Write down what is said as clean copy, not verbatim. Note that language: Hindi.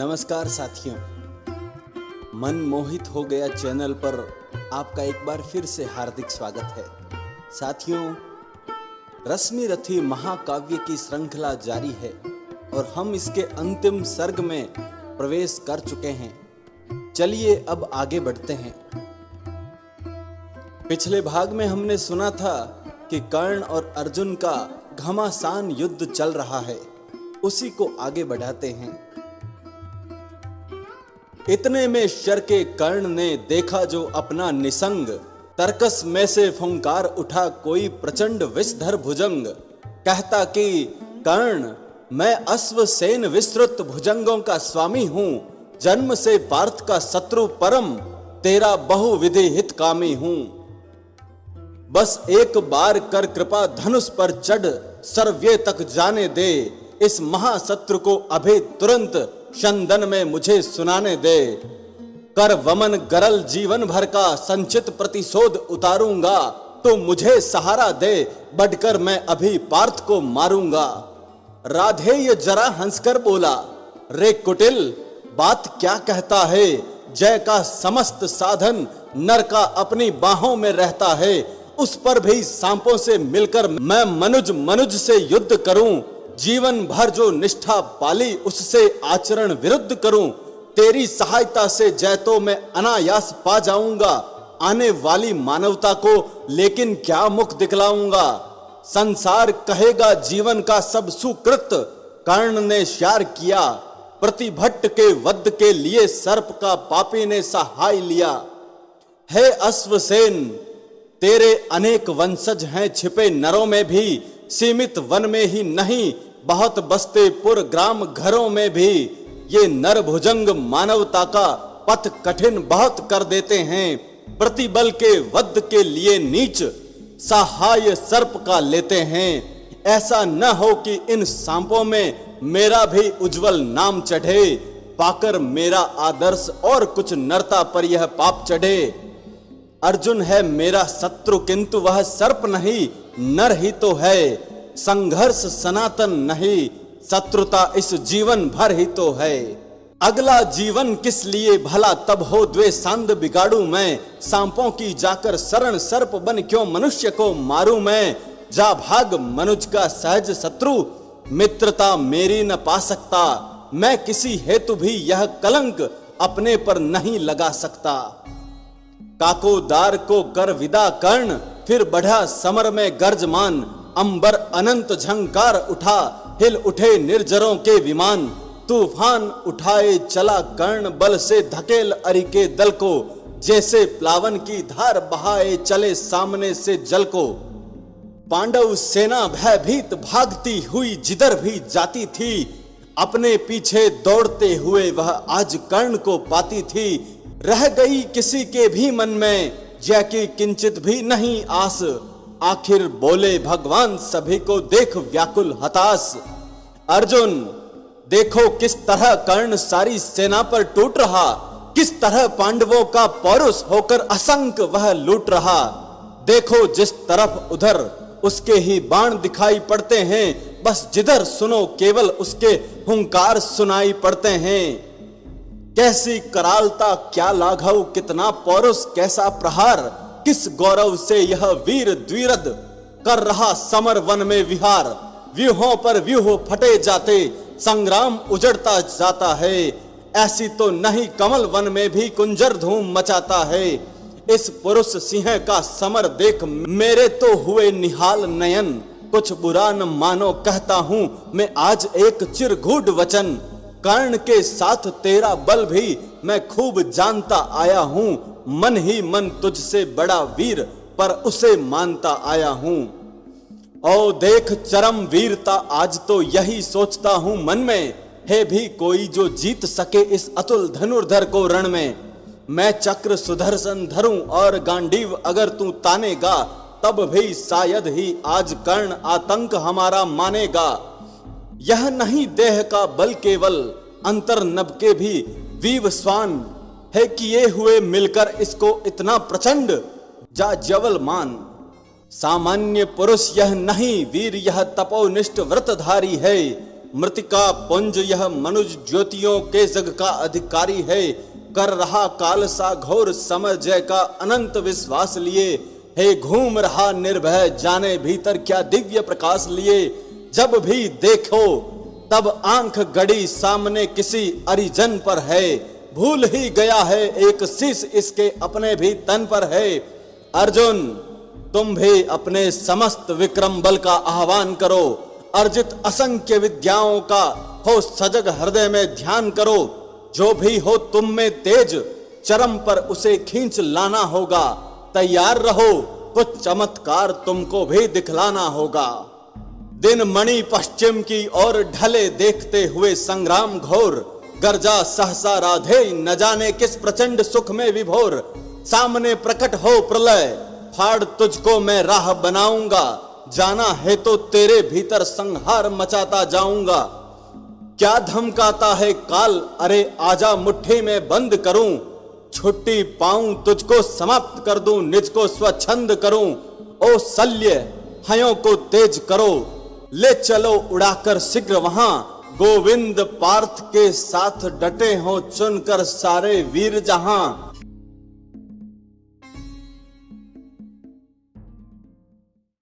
नमस्कार साथियों, मन मोहित हो गया चैनल पर आपका एक बार फिर से हार्दिक स्वागत है। साथियों, रश्मि रथी महाकाव्य की श्रृंखला जारी है और हम इसके अंतिम सर्ग में प्रवेश कर चुके हैं। चलिए अब आगे बढ़ते हैं। पिछले भाग में हमने सुना था कि कर्ण और अर्जुन का घमासान युद्ध चल रहा है, उसी को आगे बढ़ाते हैं। इतने में शर के कर्ण ने देखा जो अपना निसंग, तरकस में से फुंकार उठा कोई प्रचंड विषधर भुजंग। कहता कि कर्ण, मैं अश्व सेन विस्तृत भुजंगों का स्वामी हूं, जन्म से पार्थ का शत्रु परम, तेरा बहुविधि हितकामी हूं। बस एक बार कर कृपा धनुष पर चढ़, सर्वे तक जाने दे, इस महाशत्रु को अभी तुरंत शंदन में मुझे सुनाने दे। कर वमन गरल जीवन भर का संचित प्रतिशोध उतारूंगा, तो मुझे सहारा दे, बढ़कर मैं अभी पार्थ को मारूंगा। राधेय जरा हंसकर बोला, रे कुटिल, बात क्या कहता है? जय का समस्त साधन नर का अपनी बाहों में रहता है, उस पर भी सांपों से मिलकर मैं मनुज से युद्ध करूं। जीवन भर जो निष्ठा पाली उससे आचरण विरुद्ध करूं। तेरी सहायता से जय तो मैं अनायास पा जाऊंगा, आने वाली मानवता को लेकिन क्या मुख दिखलाऊंगा। संसार कहेगा जीवन का सब सुकृत, कर्ण ने श्यार किया, प्रतिभट्ट के वध के लिए सर्प का पापी ने सहाय लिया। हे अश्वसेन, तेरे अनेक वंशज हैं छिपे नरों में भी, सीमित वन में ही नहीं बहुत बसते पुर ग्राम घरों में भी। ये नर भुजंग मानवता का पथ कठिन बहुत कर देते हैं, प्रतिबल के वध के लिए नीच सहाय सर्प का लेते हैं। ऐसा न हो कि इन सांपों में मेरा भी उज्जवल नाम चढ़े, पाकर मेरा आदर्श और कुछ नरता पर यह पाप चढ़े। अर्जुन है मेरा शत्रु किंतु वह सर्प नहीं, नर ही तो है। संघर्ष सनातन नहीं, शत्रुता इस जीवन भर ही तो है। अगला जीवन किस लिए भला तब हो द्वेषांध बिगाड़ू मैं, सांपों की जाकर शरण सर्प बन क्यों मनुष्य को मारूं मैं। जा भाग मनुज का सहज शत्रु, मित्रता मेरी न पा सकता, मैं किसी हेतु भी यह कलंक अपने पर नहीं लगा सकता। काकोदार को कर विदा कर्ण, फिर बढ़ा समर में गर्जमान, अंबर अनंत झंकार उठा, हिल उठे निर्जरों के विमान। तूफान उठाए चला कर्ण, बल से धकेल अरि के दल को, जैसे प्लावन की धार बहाए चले सामने से जल को। पांडव सेना भयभीत भागती हुई जिधर भी जाती थी, अपने पीछे दौड़ते हुए वह आज कर्ण को पाती थी। रह गई किसी के भी मन में जय की किंचित भी नहीं आस, आखिर बोले भगवान सभी को देख व्याकुल हताश। अर्जुन, देखो किस तरह कर्ण सारी सेना पर टूट रहा, किस तरह पांडवों का पौरुष होकर असंख्य वह लूट रहा। देखो जिस तरफ उधर उसके ही बाण दिखाई पड़ते हैं, बस जिधर सुनो केवल उसके हुंकार सुनाई पड़ते हैं। कैसी करालता क्या लाघव, कितना पौरुष कैसा प्रहार, किस गौरव से यह वीर द्विरथ कर रहा समर वन में विहार। व्यूहों पर व्यूह फटे जाते, संग्राम उजड़ता जाता है, ऐसी तो नहीं कमल वन में भी कुंजर धूम मचाता है। इस पुरुष सिंह का समर देख मेरे तो हुए निहाल नयन, कुछ बुरा न मानो कहता हूं मैं आज एक चिरगूढ़ वचन। कर्ण के साथ तेरा बल भी मैं खूब जानता आया हूं, मन ही मन तुझसे बड़ा वीर पर उसे मानता आया हूं। ओ देख चरम वीरता आज तो यही सोचता हूं मन में, है भी कोई जो जीत सके इस अतुल धनुर्धर को रण में। मैं चक्र सुदर्शन धरूं और गांडीव अगर तू तानेगा, तब भी शायद ही आज कर्ण आतंक हमारा मानेगा। यह नहीं देह का बल केवल, अंतर नभ के भी वीव स्वान है, किए हुए मिलकर इसको इतना प्रचंड जा जवल मान। सामान्य पुरुष यह नहीं वीर, यह तपोनिष्ठ व्रतधारी है, मृतिका पुंज यह मनुज ज्योतियों के जग का अधिकारी है। कर रहा काल सा घोर समर जय का अनंत विश्वास लिए। हे घूम रहा निर्भय जाने भीतर क्या दिव्य प्रकाश लिए। जब भी देखो तब आंख गड़ी सामने किसी अरिजन पर है। भूल ही गया है एक शीश इसके अपने भी तन पर है। अर्जुन तुम भी अपने समस्त विक्रम बल का आह्वान करो। अर्जित असंख्य विद्याओं का हो सजग हृदय में ध्यान करो। जो भी हो तुम में तेज चरम पर उसे खींच लाना होगा। तैयार रहो कुछ चमत्कार तुमको भी दिखलाना होगा। दिन मणि पश्चिम की ओर ढले देखते हुए संग्राम घोर। गर्जा सहसा राधे न जाने किस प्रचंड सुख में विभोर। सामने प्रकट हो प्रलय फाड़ तुझको मैं राह बनाऊंगा। जाना है तो तेरे भीतर संहार मचाता जाऊंगा। क्या धमकाता है काल अरे आजा मुट्ठी में बंद करूं। छुट्टी पाऊं तुझको समाप्त कर दूं निज को स्वच्छंद करूं। ओ शल्य हयों को तेज करो ले चलो उड़ाकर शीघ्र वहां। गोविंद पार्थ के साथ डटे हो चुनकर सारे वीर जहां।